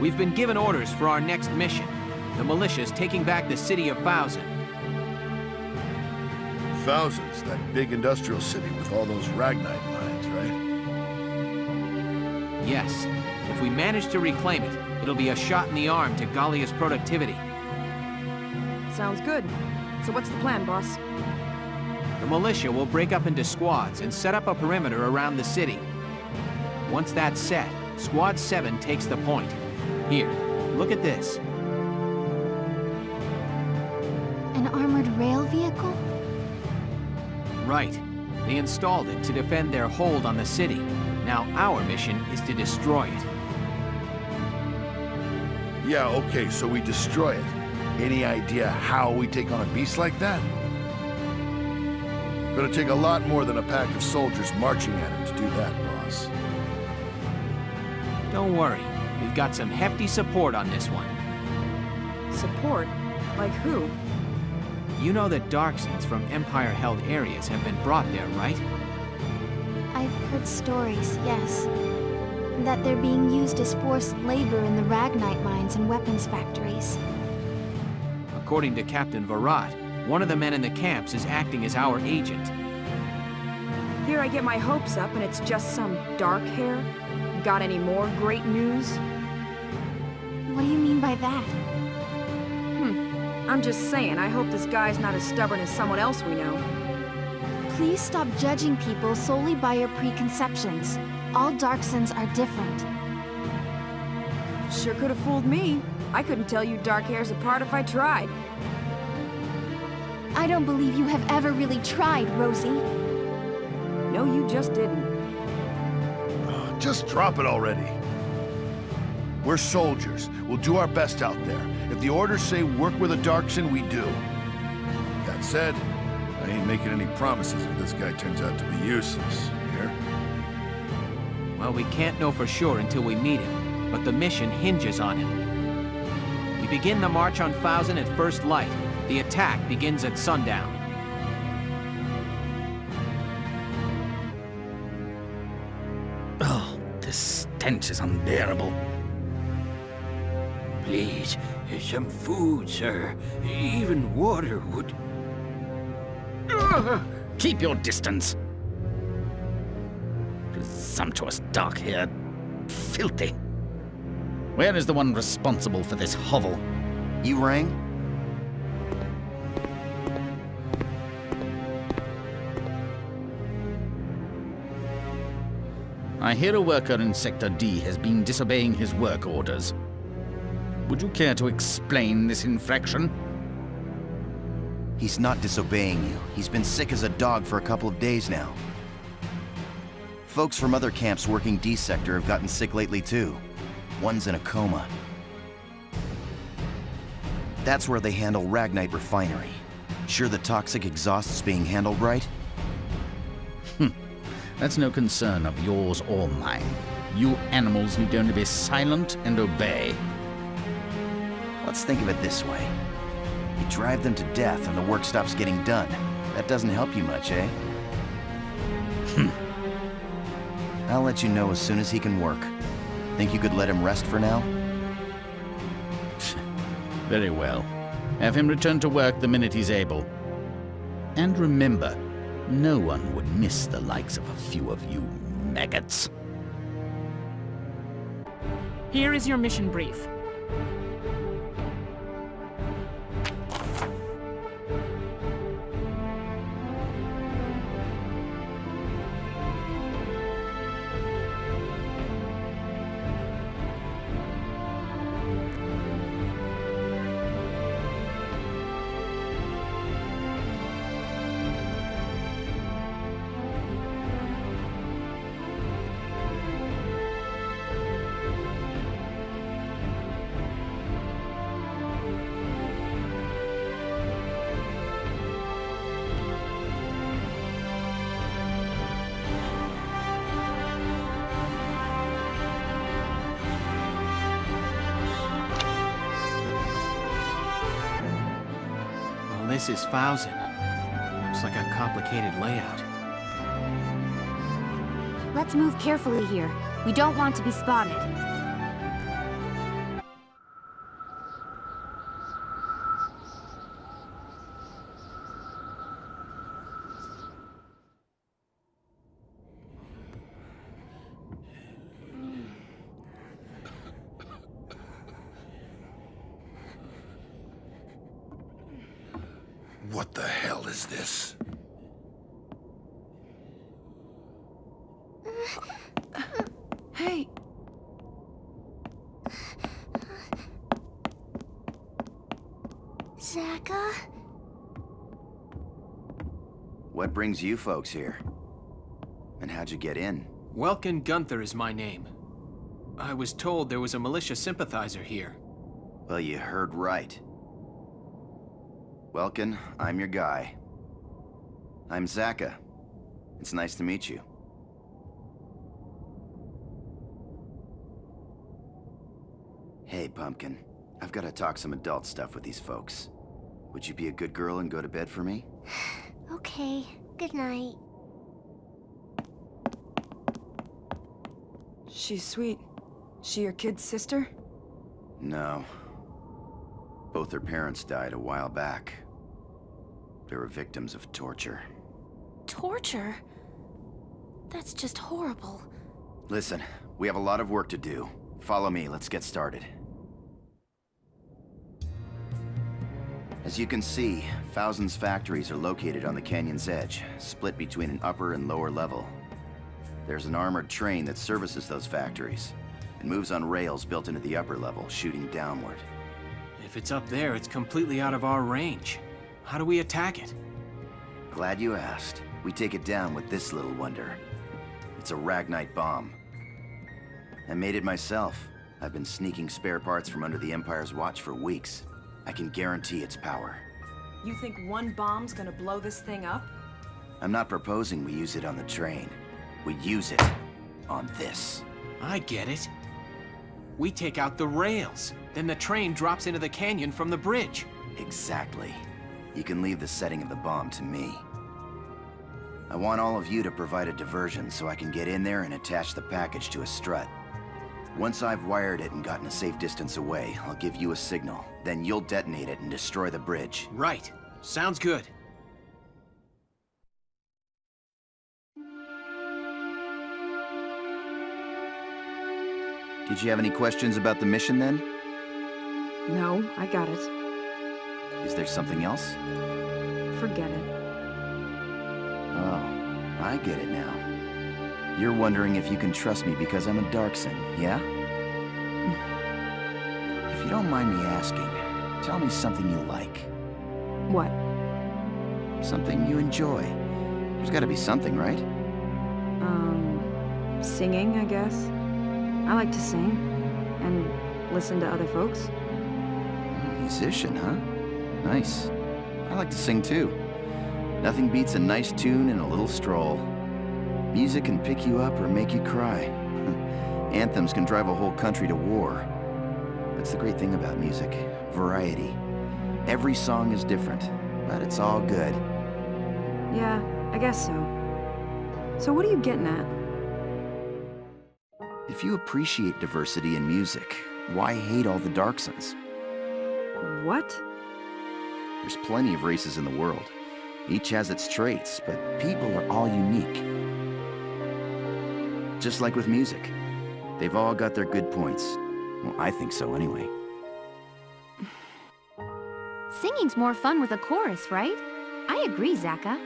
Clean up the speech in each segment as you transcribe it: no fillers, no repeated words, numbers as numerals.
We've been given orders for our next mission. The militia's taking back the city of Fouzen. Fouzen's that big industrial city with all those Ragnite mines, right? Yes. If we manage to reclaim it, it'll be a shot in the arm to Gallia's productivity. Sounds good. So what's the plan, boss? The militia will break up into squads and set up a perimeter around the city. Once that's set, Squad 7 takes the point. Here, look at this. An armored rail vehicle? Right. They installed it to defend their hold on the city. Now our mission is to destroy it. Yeah, okay, so we destroy it. Any idea how we take on a beast like that? Gonna take a lot more than a pack of soldiers marching at it to do that, boss. Don't worry. We've got some hefty support on this one. Support? Like who? You know that Darksons from Empire-held areas have been brought there, right? I've heard stories, yes. That they're being used as forced labor in the Ragnite mines and weapons factories. According to Captain Virat, one of the men in the camps is acting as our agent. Here I get my hopes up and it's just some dark hair? Got any more great news? What do you mean by that? I'm just saying, I hope this guy's not as stubborn as someone else we know. Please stop judging people solely by your preconceptions. All Darksons are different. Sure could have fooled me. I couldn't tell you dark hairs apart if I tried. I don't believe you have ever really tried, Rosie. No, you just didn't. Just drop it already. We're soldiers. We'll do our best out there. If the orders say work with a Darkson, we do. That said, I ain't making any promises if this guy turns out to be useless. Here? Well, we can't know for sure until we meet him, but the mission hinges on him. We begin the march on Fouzen at first light. The attack begins at sundown. Oh, this stench is unbearable. Please, some food, sir. Even water would... Keep your distance. Presumptuous dark-haired... filthy. Where is the one responsible for this hovel? You rang? I hear a worker in Sector D has been disobeying his work orders. Would you care to explain this infraction? He's not disobeying you. He's been sick as a dog for a couple of days now. Folks from other camps working D Sector have gotten sick lately too. One's in a coma. That's where they handle Ragnite Refinery. Sure the toxic exhaust's being handled right? That's no concern of yours or mine. You animals need only be silent and obey. Let's think of it this way. You drive them to death and the work stops getting done. That doesn't help you much, eh? I'll let you know as soon as he can work. Think you could let him rest for now? Very well. Have him return to work the minute he's able. And remember, no one would miss the likes of a few of you maggots. Here is your mission brief. This is Fouzen. Looks like a complicated layout. Let's move carefully here. We don't want to be spotted. What the hell is this? Hey, Zaka? What brings you folks here? And how'd you get in? Welkin Gunther is my name. I was told there was a militia sympathizer here. Well, you heard right. Welkin, I'm your guy. I'm Zaka. It's nice to meet you. Hey, Pumpkin. I've got to talk some adult stuff with these folks. Would you be a good girl and go to bed for me? Okay, good night. she's sweet. She your kid's sister? No. Both their parents died a while back. They were victims of torture. Torture? That's just horrible. Listen, we have a lot of work to do. Follow me, let's get started. As you can see, Fouzen's factories are located on the canyon's edge, split between an upper and lower level. There's an armored train that services those factories, and moves on rails built into the upper level, shooting downward. If it's up there, it's completely out of our range. How do we attack it? Glad you asked. We take it down with this little wonder. It's a Ragnite bomb. I made it myself. I've been sneaking spare parts from under the Empire's watch for weeks. I can guarantee its power. You think one bomb's gonna blow this thing up? I'm not proposing we use it on the train. We use it on this. I get it. We take out the rails. Then the train drops into the canyon from the bridge. Exactly. You can leave the setting of the bomb to me. I want all of you to provide a diversion so I can get in there and attach the package to a strut. Once I've wired it and gotten a safe distance away, I'll give you a signal. Then you'll detonate it and destroy the bridge. Right. Sounds good. Did you have any questions about the mission then? No, I got it. Is there something else? Forget it. Oh, I get it now. You're wondering if you can trust me because I'm a Darkson, yeah? If you don't mind me asking, tell me something you like. What? Something you enjoy. There's gotta be something, right? Singing, I guess. I like to sing. And listen to other folks. Musician, huh? Nice. I like to sing too. Nothing beats a nice tune and a little stroll. Music can pick you up or make you cry. Anthems can drive a whole country to war. That's the great thing about music. Variety. Every song is different, but it's all good. Yeah, I guess so. So what are you getting at? If you appreciate diversity in music, why hate all the Darksons? What? There's plenty of races in the world. Each has its traits, but people are all unique. Just like with music. They've all got their good points. Well, I think so anyway. Singing's more fun with a chorus, right? I agree, Zaka.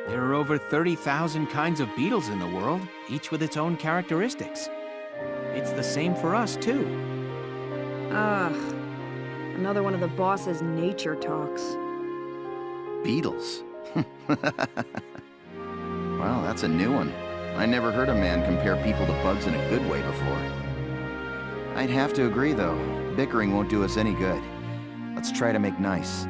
There are over 30,000 kinds of beetles in the world, each with its own characteristics. It's the same for us, too. Ugh. Another one of the boss's nature talks. Beatles. Well, that's a new one. I never heard a man compare people to bugs in a good way before. I'd have to agree, though. Bickering won't do us any good. Let's try to make nice.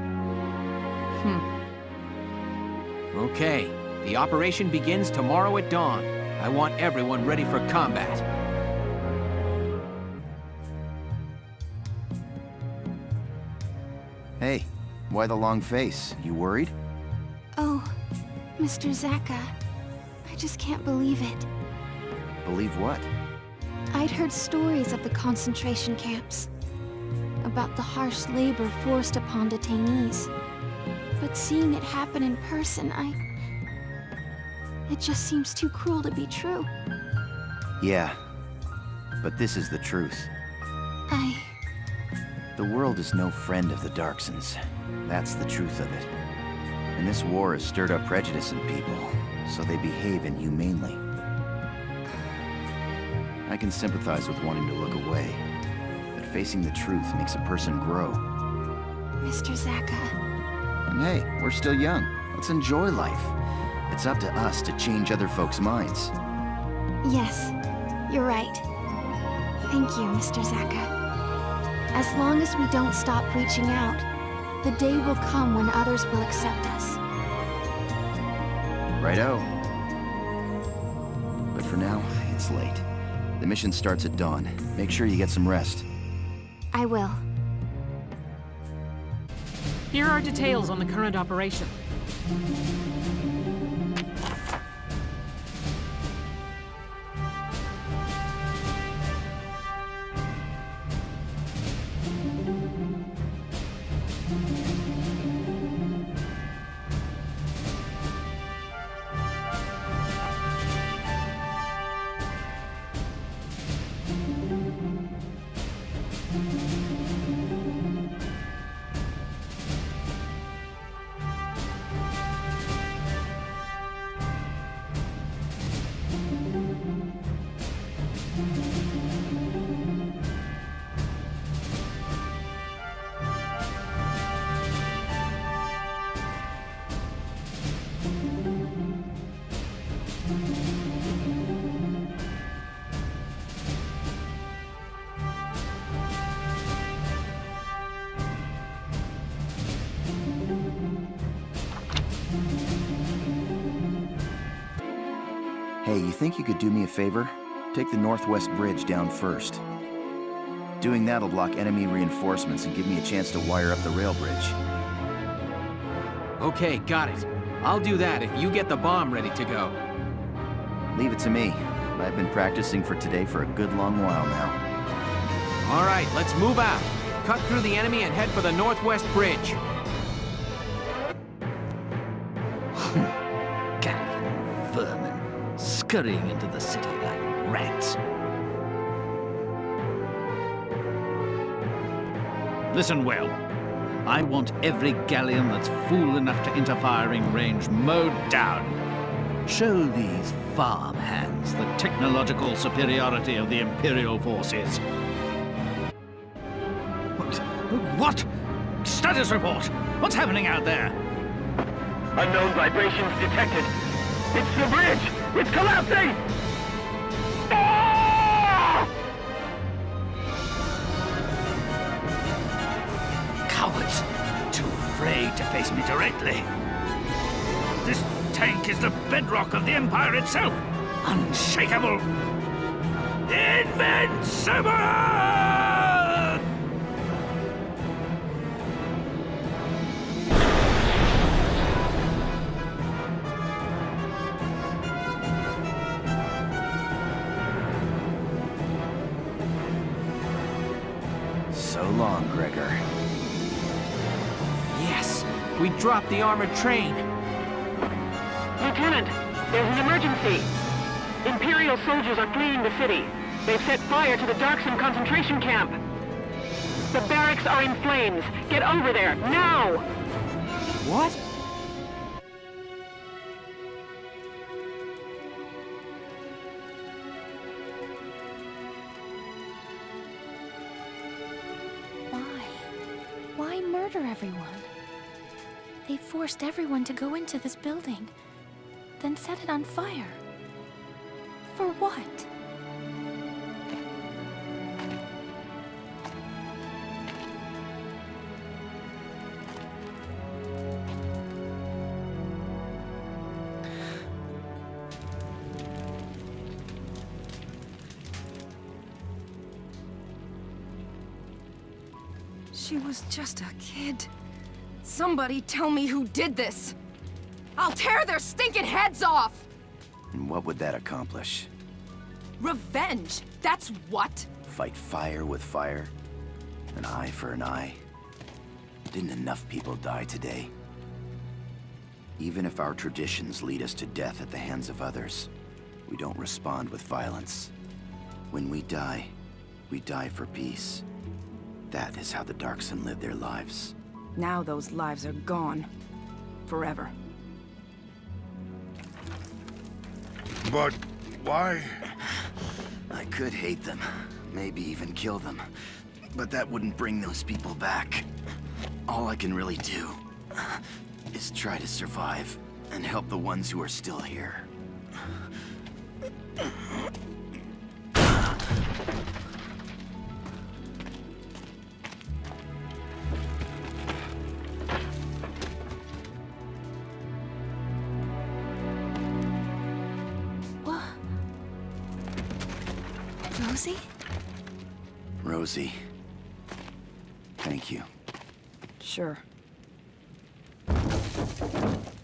Okay, the operation begins tomorrow at dawn. I want everyone ready for combat. Hey, why the long face? You worried? Oh, Mr. Zaka. I just can't believe it. Believe what? I'd heard stories of the concentration camps. About the harsh labor forced upon detainees. But seeing it happen in person, it just seems too cruel to be true. Yeah, but this is the truth. The world is no friend of the Darksons. That's the truth of it. And this war has stirred up prejudice in people, so they behave inhumanely. I can sympathize with wanting to look away, but facing the truth makes a person grow. Mr. Zaka. And hey, we're still young. Let's enjoy life. It's up to us to change other folks' minds. Yes, you're right. Thank you, Mr. Zaka. As long as we don't stop reaching out, the day will come when others will accept us. Righto. But for now, it's late. The mission starts at dawn. Make sure you get some rest. I will. Here are details on the current operation. Hey, you think you could do me a favor? Take the northwest bridge down first. Doing that'll block enemy reinforcements and give me a chance to wire up the rail bridge. Okay, got it. I'll do that if you get the bomb ready to go. Leave it to me. I've been practicing for today for a good long while now. All right, let's move out. Cut through the enemy and head for the northwest bridge. Gallian vermin scurrying into the city like rats. Listen well. I want every Gallian that's fool enough to enter firing range mowed down. Show these farmhands the technological superiority of the Imperial forces. What? Status report! What's happening out there? Unknown vibrations detected. It's the bridge! It's collapsing! Ah! Cowards! Too afraid to face me directly. This tank is the bedrock of the Empire itself. Unshakable. Invincible! So long, Gregor. Yes, we dropped the armored train. Lieutenant, there's an emergency. Imperial soldiers are fleeing the city. They've set fire to the Darkson concentration camp. The barracks are in flames. Get over there, now! What? Why murder everyone? They forced everyone to go into this building, then set it on fire. For what? She was just a kid. Somebody tell me who did this! I'll tear their stinking heads off! And what would that accomplish? Revenge! That's what? Fight fire with fire? An eye for an eye? Didn't enough people die today? Even if our traditions lead us to death at the hands of others, we don't respond with violence. When we die for peace. That is how the Darkson live their lives. Now those lives are gone. forever. But why? I could hate them, maybe even kill them, but that wouldn't bring those people back. All I can really do is try to survive and help the ones who are still here. Rosie? Rosie. Thank you. Sure.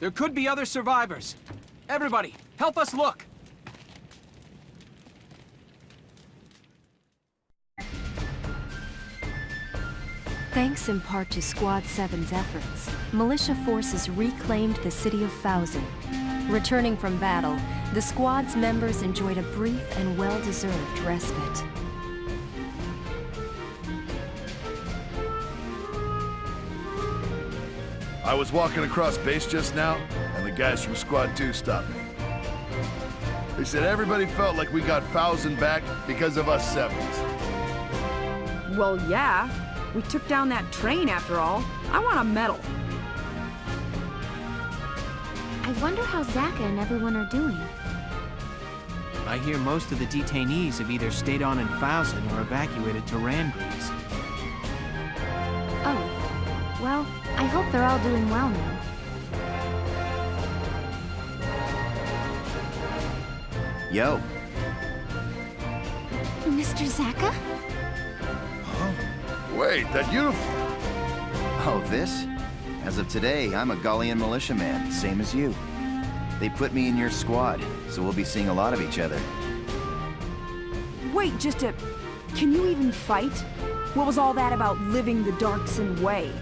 There could be other survivors. Everybody, help us look! Thanks in part to Squad 7's efforts, militia forces reclaimed the city of Fouzen. Returning from battle, the Squad's members enjoyed a brief and well-deserved respite. I was walking across base just now, and the guys from Squad 2 stopped me. They said everybody felt like we got Fouzen back because of us Sevens. Well, yeah. We took down that train after all. I want a medal. I wonder how Zaka and everyone are doing. I hear most of the detainees have either stayed on in Fouzen or evacuated to Randgreaves. Oh, well, I hope they're all doing well now. Yo. Mr. Zaka? Huh? Wait, that uniform! Oh, this? As of today, I'm a Gallian militiaman, same as you. They put me in your squad, so we'll be seeing a lot of each other. Wait, can you even fight? What was all that about living the Darkson way?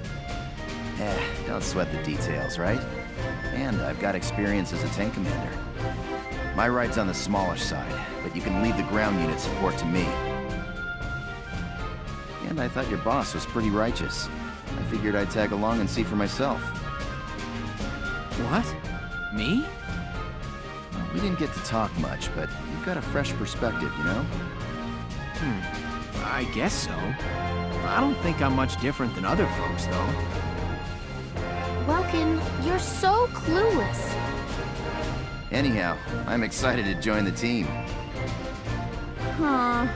Don't sweat the details, right? And I've got experience as a tank commander. My ride's on the smallish side, but you can leave the ground unit support to me. And I thought your boss was pretty righteous. I figured I'd tag along and see for myself. What? Me? Well, we didn't get to talk much, but you've got a fresh perspective, you know? I guess so. I don't think I'm much different than other folks, though. Welkin, you're so clueless. Anyhow, I'm excited to join the team. Huh.